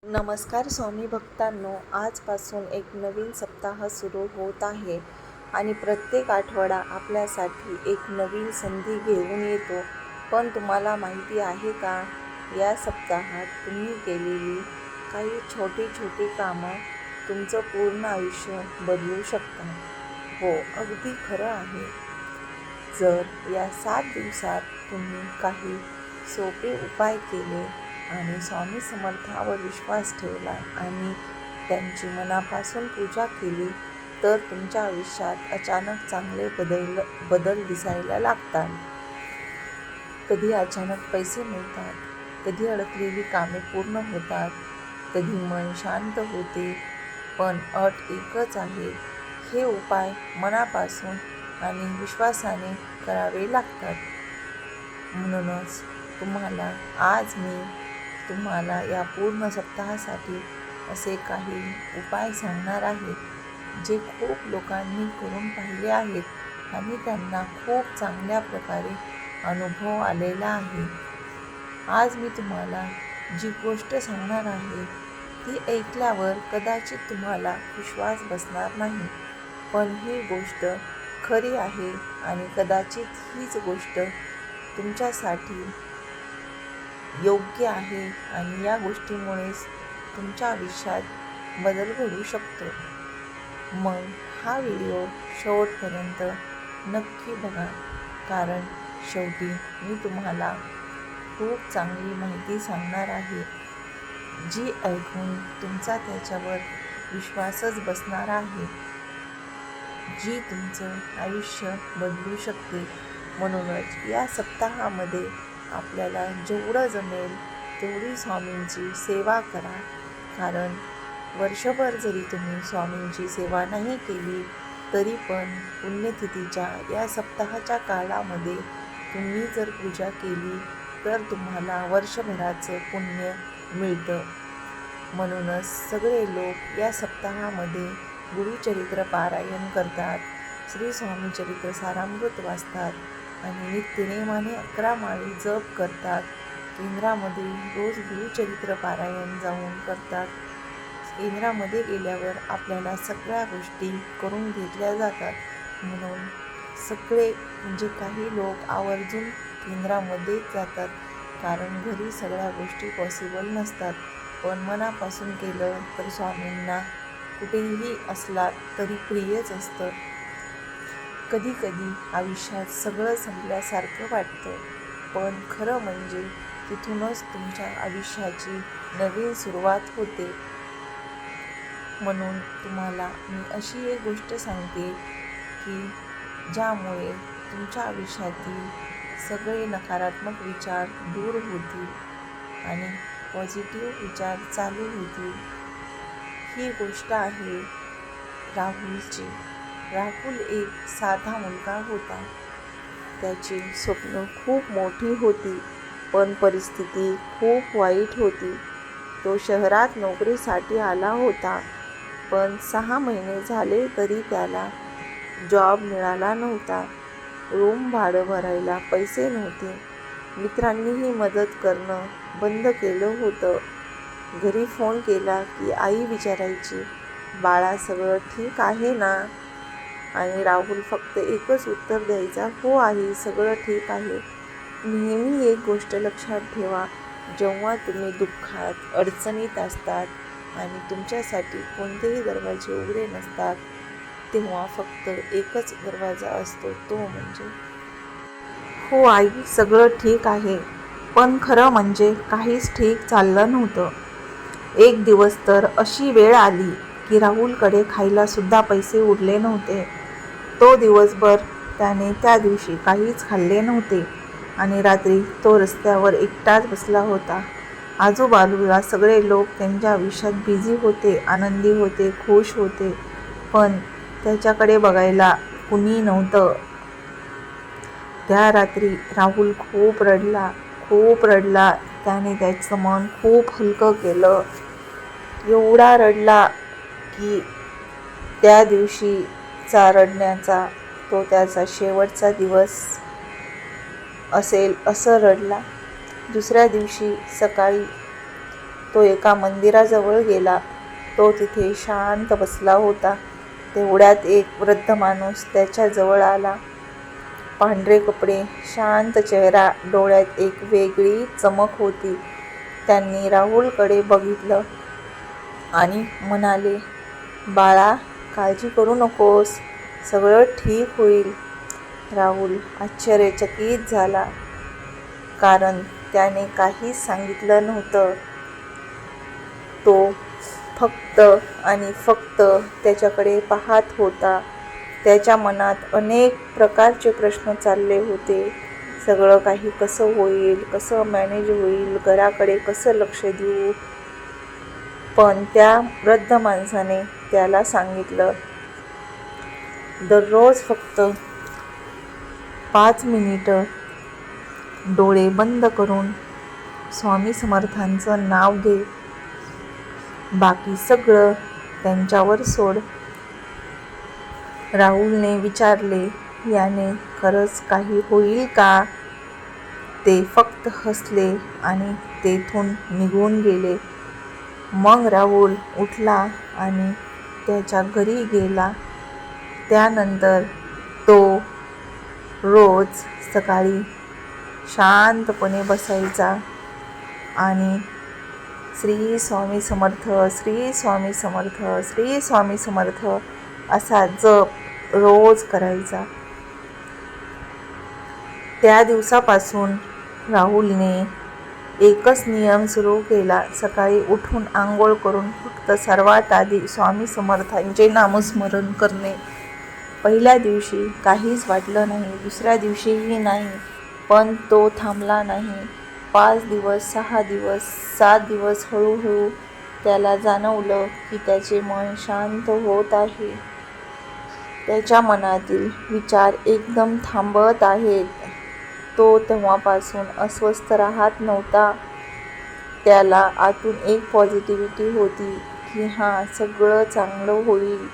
नमस्कार स्वामी भक्तांनो, आजपासून एक नवीन सप्ताह सुरू होत आहे आणि प्रत्येक आठवडा आपल्यासाठी एक नवीन संधी घेऊन येतो. पण तुम्हाला माहिती आहे का, या सप्ताहात तुम्ही केलेली काही छोटी छोटी कामं तुमचं पूर्ण आयुष्य बदलू शकतात. हो, अगदी खरं आहे. जर या 7 दिवसात तुम्ही काही सोपे उपाय केले आणि स्वामी समर्थावर विश्वास ठेवला आणि त्यांची मनापासून पूजा केली, तर तुमच्या आयुष्यात अचानक चांगले बदल दिसायला लागतात. कधी अचानक पैसे मिळतात, कधी अडकलेली कामे पूर्ण होतात, कधी मन शांत होते. पण अट एकच आहे, हे उपाय मनापासून आणि विश्वासाने करावे लागतात. म्हणूनच आज मी तुम्हाला या पूर्ण सप्ताहासाठी असे काही उपाय सांगणार आहे, जे खूप लोकांनी करून पाहिले आहेत आणि त्यांना खूप चांगल्या प्रकारे अनुभव आलेला आहे. आज मी तुम्हाला जी गोष्ट सांगणार आहे, ती ऐकल्यावर कदाचित तुम्हाला विश्वास बसणार नाही, पण ही गोष्ट खरी आहे आणि कदाचित हीच गोष्ट तुमच्यासाठी योग्य आहे आणि या गोष्टीमुळेच तुमच्या आयुष्यात बदल घडू शकतो. मग हा व्हिडिओ शेवटपर्यंत नक्की बघा, कारण शेवटी मी तुम्हाला खूप चांगली माहिती सांगणार आहे, जी ऐकून तुमचा त्याच्यावर विश्वासच बसणार आहे, जी तुमचं आयुष्य बदलू शकते. म्हणूनच या सप्ताहामध्ये आपल्याला जेवढं जमेल तेवढी स्वामींची सेवा करा. कारण वर्षभर जरी तुम्ही स्वामींची सेवा नाही केली, तरी पण पुण्यतिथीच्या या सप्ताहाच्या काळामध्ये तुम्ही जर पूजा केली, तर तुम्हाला वर्षभराचं पुण्य मिळतं. म्हणूनच सगळे लोक या सप्ताहामध्ये गुरुचरित्र पारायण करतात, श्री स्वामी चरित्र सारामृत वाचतात आणि नित्यनेमाने 11 माळी जप करतात. केंद्रामध्ये रोज गुरुचरित्र पारायण जाऊन करतात. केंद्रामध्ये गेल्यावर आपल्याला सगळ्या गोष्टी करून घेतल्या जातात. म्हणून सगळे काही लोक आवर्जून केंद्रामध्ये जातात, कारण घरी सगळ्या गोष्टी पॉसिबल नसतात. पण मनापासून केलं तर स्वामींना कुठेही असला तरी प्रियच असतं. कधी कधी आयुष्यात सगळं संपल्यासारखं वाटतं, पण खरं म्हणजे तिथूनच तुमच्या आयुष्याची नवीन सुरुवात होते. म्हणून तुम्हाला मी अशी एक गोष्ट सांगते की ज्यामुळे तुमच्या आयुष्यातील सगळे नकारात्मक विचार दूर होतील आणि पॉझिटिव्ह विचार चालू होतील. ही गोष्ट आहे राहुलची. राहुल एक साधा मुलगा होता. त्याची स्वप्न खूप मोठी होती, पण परिस्थिती खूप वाईट होती. तो शहरात नोकरीसाठी आला होता, पण 6 महिने झाले तरी त्याला जॉब मिळाला नव्हता. रूम भाडं भरायला पैसे नव्हते. मित्रांनीही मदत करणं बंद केलं होतं. घरी फोन केला की आई विचारायची, बाळा सगळं ठीक आहे ना? आणि राहुल फक्त एकच उत्तर द्यायचा, हो आई, सगळं ठीक आहे. नेहमी एक गोष्ट लक्षात ठेवा, जेव्हा तुम्ही दुःखात, अडचणीत असतात आणि तुमच्यासाठी कोणतेही दरवाजे उघडे नसतात, तेव्हा फक्त एकच दरवाजा असतो, तो म्हणजे हो आई, सगळं ठीक आहे. पण खरं म्हणजे काहीच ठीक चाललं नव्हतं. एक दिवस तर अशी वेळ आली की राहुलकडे खायला सुद्धा पैसे उरले नव्हते. तो दिवसभर त्याने त्या दिवशी काहीच खाल्ले नव्हते आणि रात्री तो रस्त्यावर एकटाच बसला होता. आजूबाजूला सगळे लोक त्यांच्या आयुष्यात बिझी होते, आनंदी होते, खुश होते, पण त्याच्याकडे बघायला कुणी नव्हतं. त्या रात्री राहुल खूप रडला. त्याने त्याचं मन खूप हलकं केलं. एवढा रडला की त्या दिवशीचा रडण्याचा तो त्याचा शेवटचा दिवस असेल असं रडला. दुसऱ्या दिवशी सकाळी तो एका मंदिराजवळ गेला. तो तिथे शांत बसला होता. तेवढ्यात एक वृद्ध माणूस त्याच्याजवळ आला. पांढरे कपडे, शांत चेहरा, डोळ्यात एक वेगळी चमक होती. त्यांनी राहुलकडे बघितलं आणि म्हणाले, "बाळा, काळजी करू नकोस, सगळं ठीक होईल." राहुल आश्चर्यचकित झाला, कारण त्याने काहीच सांगितलं नव्हतं. तो फक्त आणि फक्त त्याच्याकडे पाहत होता. त्याच्या मनात अनेक प्रकारचे प्रश्न चालले होते. सगळं काही कसं होईल, कसं मॅनेज होईल, घराकडे कसं लक्ष देऊ. पण त्या वृद्ध माणसाने त्याला सांगितलं, "दररोज फक्त 5 मिनिटं डोळे बंद करून स्वामी समर्थांचं नाव घे. बाकी सगळं त्यांच्यावर सोड." राहुलने विचारले, "याने खरंच काही होईल का?" ते फक्त हसले आणि तेथून निघून गेले. मग राहुल उठला आणि त्याच्या घरी गेला. त्यानंतर तो रोज सकाळी शांतपणे बसायचा आणि श्री स्वामी समर्थ, श्री स्वामी समर्थ, श्री स्वामी समर्थ असा जप रोज करायचा. त्या दिवसापासून राहुलने एकच नियम सुरू केला. सकाळी उठून आंघोळ करून फक्त सर्वात आधी स्वामी समर्थांचे नामस्मरण करणे. पहिल्या दिवशी काहीच वाटलं नाही, दुसऱ्या दिवशीही नाही, पण तो थांबला नाही. 5 दिवस, 6 दिवस, 7 दिवस हळूहळू त्याला जाणवलं की त्याचे मन शांत होत आहे. त्याच्या मनातील विचार एकदम थांबत आहेत. तो तेव्हापासून अस्वस्थ राहत नव्हता. त्याला आतून एक पॉझिटिव्हिटी होती की हां, सगळं चांगलं होईल.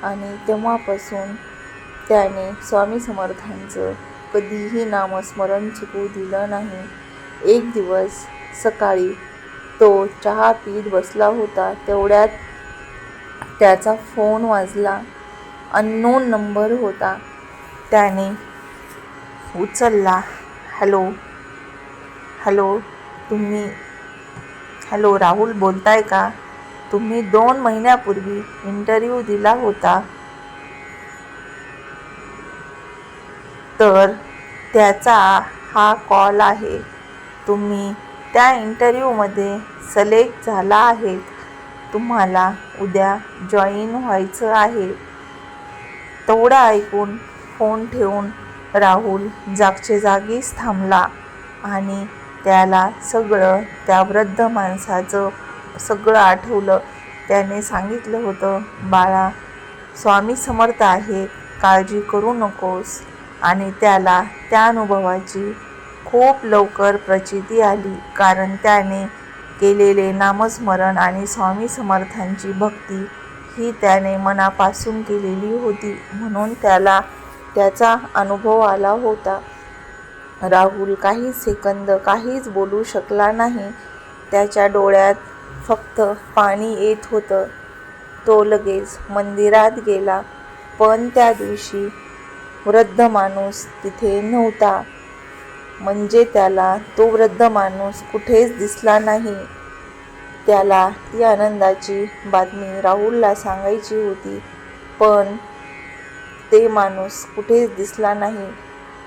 आणि तेव्हापासून त्याने स्वामी समर्थांचं कधीही नामस्मरण चुकू दिलं नाही. एक दिवस सकाळी तो चहा पीत बसला होता. तेवढ्यात त्याचा फोन वाजला. अननोन नंबर होता. त्याने उचलला. "हॅलो, हॅलो, तुम्ही हॅलो, राहुल बोलताय का? तुम्ही 2 महिन्यापूर्वी इंटरव्ह्यू दिला होता, तर त्याचा हा कॉल आहे. तुम्ही त्या इंटरव्ह्यूमध्ये सिलेक्ट झाला आहेत. तुम्हाला उद्या जॉईन व्हायचं आहे." तेवढं ऐकून फोन ठेवून राहुल जागच्या जागीच थांबला आणि त्याला सगळं त्या वृद्ध माणसाचं सगळं आठवलं. त्याने सांगितलं होतं, "बाळा, स्वामी समर्थ आहेत, काळजी करू नकोस." आणि त्याला त्या अनुभवाची खूप लवकर प्रचिती आली, कारण त्याने केलेले नामस्मरण आणि स्वामी समर्थांची भक्ती ही त्याने मनापासून केलेली होती, म्हणून त्याला त्याचा अनुभव आला होता. राहुल काही सेकंद काहीच बोलू शकला नाही. त्याच्या डोळ्यात फक्त पाणी येत होतं. तो लगेच मंदिरात गेला, पण त्या दिवशी वृद्ध माणूस तिथे नव्हता. म्हणजे त्याला तो वृद्ध माणूस कुठेच दिसला नाही. त्याला ती आनंदाची बातमी राहुलला सांगायची होती, पण ते माणूस कुठेच दिसला नाही.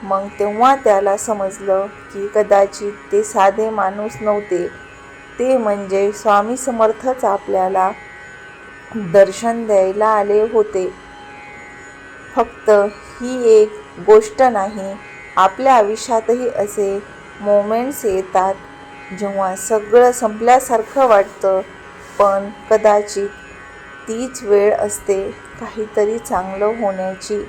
मग तेव्हा त्याला समजलं की कदाचित ते साधे माणूस नव्हते, ते म्हणजे स्वामी समर्थच आपल्याला दर्शन द्यायला आले होते. फक्त ही एक गोष्ट नाही, आपल्या आयुष्यातही असे मोमेंट्स येतात जेव्हा सगळं संपल्यासारखं वाटतं, पण कदाचित तीच वेळ असते काहीतरी चांगलं होण्याची.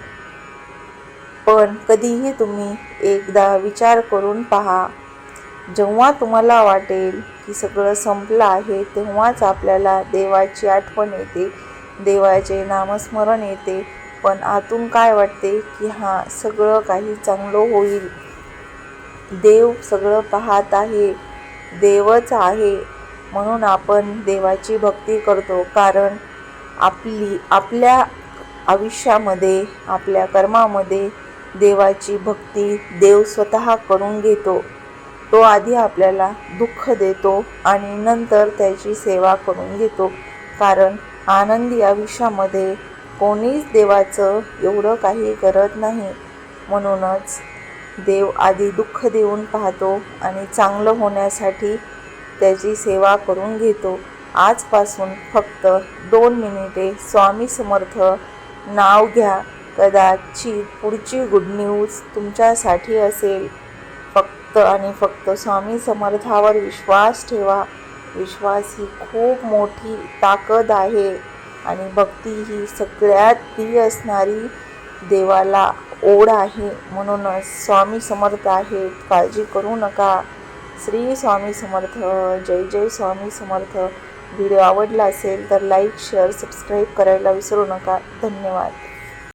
पण कधीही तुम्ही एकदा विचार करून पहा, जेव्हा तुम्हाला वाटेल की सगळं संपलं आहे, तेव्हाच आपल्याला देवाची आठवण येते, देवाचे नामस्मरण येते. पण आतून काय वाटते की हां, सगळं काही चांगलं होईल, देव सगळं पाहत आहे, देवच आहे. म्हणून आपण देवाची भक्ती करतो, कारण आपल्या आयुष्यामध्ये, आपल्या कर्मामध्ये देवाची भक्ती देव स्वतः करून घेतो. तो आधी आपल्याला दुःख देतो आणि नंतर त्याची सेवा करून घेतो, कारण आनंदी आयुष्यामध्ये कोणीच देवाचं एवढं काही करत नाही. म्हणूनच देव आधी दुःख देऊन पाहतो आणि चांगलं होण्यासाठी त्याची सेवा करून घेतो. आजपासून फक्त 2 मिनिटे स्वामी समर्थ नाव घ्या. कदाचित पुढची गुड न्यूज तुमच्यासाठी असेल. फक्त आणि फक्त स्वामी समर्थावर विश्वास ठेवा. विश्वास ही खूप मोठी ताकद आहे आणि भक्ती ही सगळ्यात प्रिय असणारी देवाला ओढ आहे. म्हणूनच स्वामी समर्थ आहेत, काळजी करू नका. श्री स्वामी समर्थ. जय जय स्वामी समर्थ. व्हिडिओ आवडला असेल तर लाईक, शेअर, सबस्क्राईब करायला विसरू नका. धन्यवाद.